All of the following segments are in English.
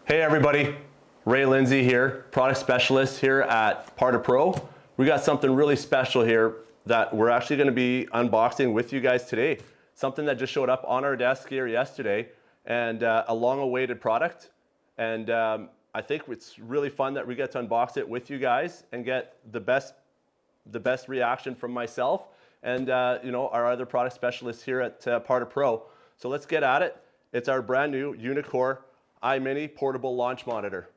Hey everybody, Ray Lindsay here, product specialist here at PartaPro. We got something really special here that we're actually going to be unboxing with you guys today. Something that just showed up on our desk here yesterday, and a long-awaited product. And I think it's really fun that we get to unbox it with you guys and get the best reaction from myself and our other product specialists here at PartaPro. So let's get at it. It's our brand new Unicore iMini portable launch monitor.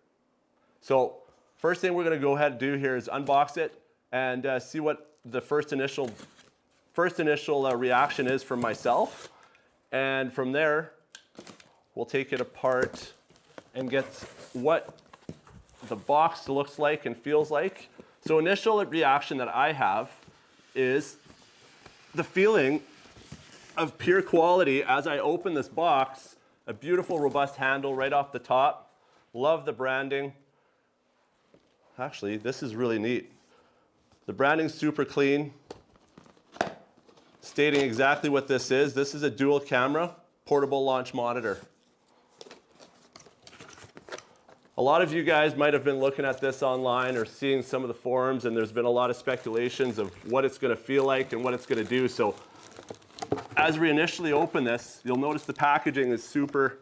So first thing we're going to go ahead and do here is unbox it and see what the first initial reaction is from myself. And from there, we'll take it apart and get what the box looks like and feels like. So initial reaction that I have is the feeling of pure quality as I open this box. A beautiful, robust handle right off the top. Love the branding. Actually, this is really neat. The branding's super clean, stating exactly what this is. This is a dual camera portable launch monitor. A lot of you guys might have been looking at this online or seeing some of the forums, and there's been a lot of speculations of what it's going to feel like and what it's going to do. So as we initially open this, you'll notice the packaging is super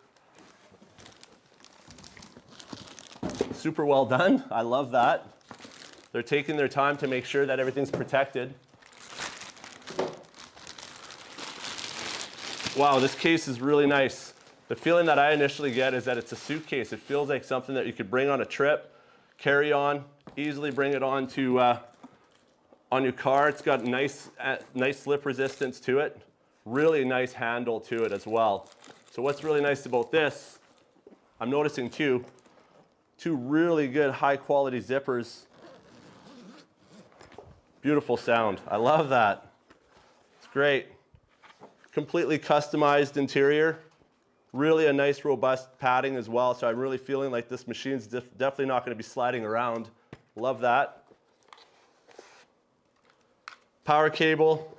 well done. I love that. They're taking their time to make sure that everything's protected. Wow, this case is really nice. The feeling that I initially get is that it's a suitcase. It feels like something that you could bring on a trip, carry on, easily bring it on to on your car. It's got nice slip resistance to it. Really nice handle to it as well. So what's really nice about this, I'm noticing two really good high quality zippers. Beautiful sound. I love that. It's great. Completely customized interior. Really a nice robust padding as well. So I'm really feeling like this machine's definitely not going to be sliding around. Love that. Power cable.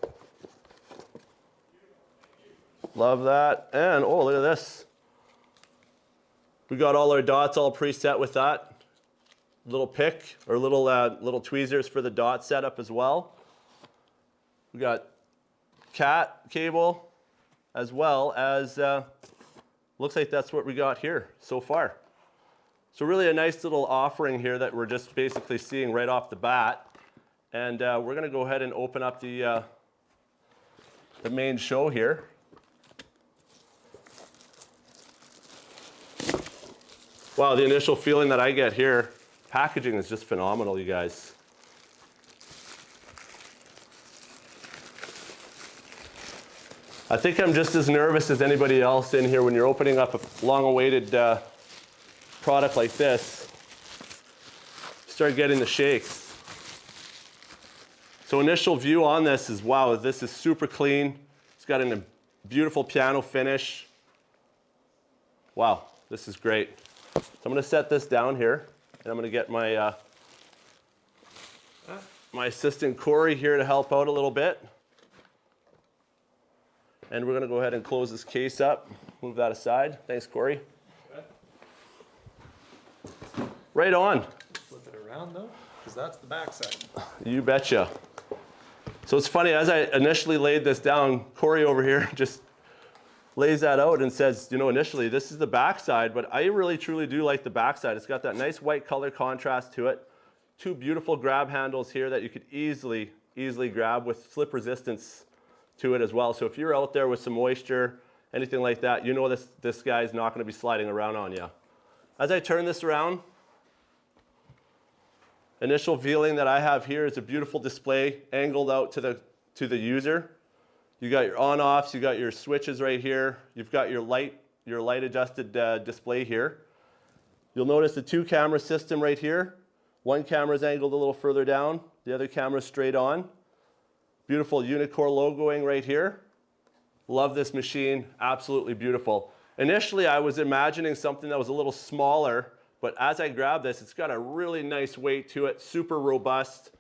Love that. And oh, look at this. We got all our dots all preset with that. Little pick or little tweezers for the dot setup as well. We got cat cable as well as looks like that's what we got here so far. So really a nice little offering here that we're just basically seeing right off the bat. And we're going to go ahead and open up the main show here. Wow, the initial feeling that I get here, packaging is just phenomenal, you guys. I think I'm just as nervous as anybody else in here when you're opening up a long-awaited product like this. Start getting the shakes. So initial view on this is, wow, this is super clean. It's got a beautiful piano finish. Wow, this is great. So I'm going to set this down here, and I'm going to get my my assistant Corey here to help out a little bit. And we're going to go ahead and close this case up. Move that aside. Thanks, Corey. Okay. Right on. Flip it around though, because that's the back side. You betcha. So it's funny, as I initially laid this down, Corey over here just lays that out and says, you know, initially this is the backside, but I really truly do like the backside. It's got that nice white color contrast to it. Two beautiful grab handles here that you could easily grab with slip resistance to it as well. So if you're out there with some moisture, anything like that, you know this guy's not going to be sliding around on you. As I turn this around, initial feeling that I have here is a beautiful display angled out to the user. You got your on-offs, you got your switches right here. You've got your light adjusted display here. You'll notice the two camera system right here. One camera is angled a little further down, the other camera is straight on. Beautiful Unicore logoing right here. Love this machine, absolutely beautiful. Initially, I was imagining something that was a little smaller, but as I grab this, it's got a really nice weight to it, super robust.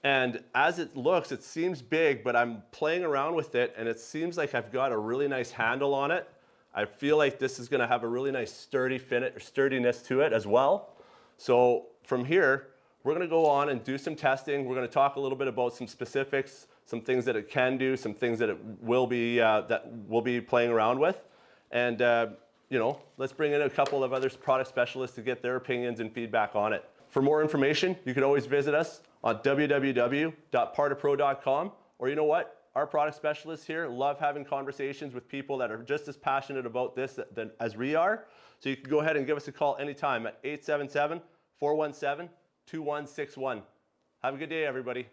And as it looks, it seems big, but I'm playing around with it and it seems like I've got a really nice handle on it. I feel like this is gonna have a really nice sturdiness to it as well. So from here, we're gonna go on and do some testing. We're gonna talk a little bit about some specifics, some things that it can do, some things that it will be, that we'll be playing around with. And you know, let's bring in a couple of other product specialists to get their opinions and feedback on it. For more information, you can always visit us on www.partapro.com, or you know what? Our product specialists here love having conversations with people that are just as passionate about this as we are. So you can go ahead and give us a call anytime at 877-417-2161. Have a good day, everybody.